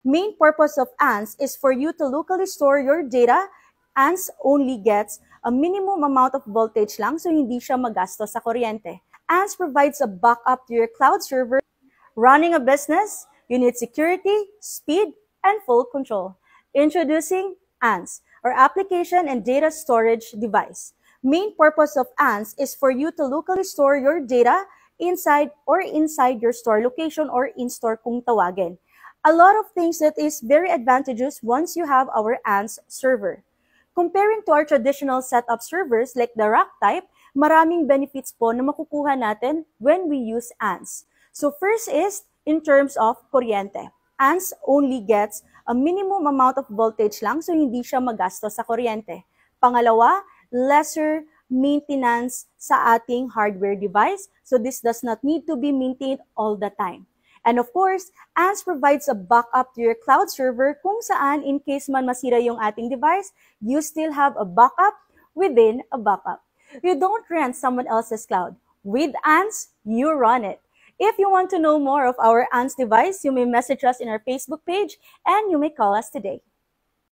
Main purpose of ANS is for you to locally store your data. ANS only gets a minimum amount of voltage lang, so hindi siya magastos sa kuryente. ANS provides a backup to your cloud server. Running a business, you need security, speed, and full control. Introducing ANS, or Application and Data Storage Device. Main purpose of ANS is for you to locally store your data inside your store location or in-store kung tawagin. A lot of things that is very advantageous once you have our ANS server. Comparing to our traditional setup servers like the rack type, maraming benefits po na makukuha natin when we use ANS. So first is in terms of kuryente. ANS only gets a minimum amount of voltage lang, so hindi siya magastos sa kuryente. Pangalawa, lesser maintenance sa ating hardware device, so this does not need to be maintained all the time. And of course, ANS provides a backup to your cloud server kung saan in case man masira yung ating device, you still have a backup within a backup. You don't rent someone else's cloud. With ANS, you run it. If you want to know more of our ANS device, you may message us in our Facebook page and you may call us today.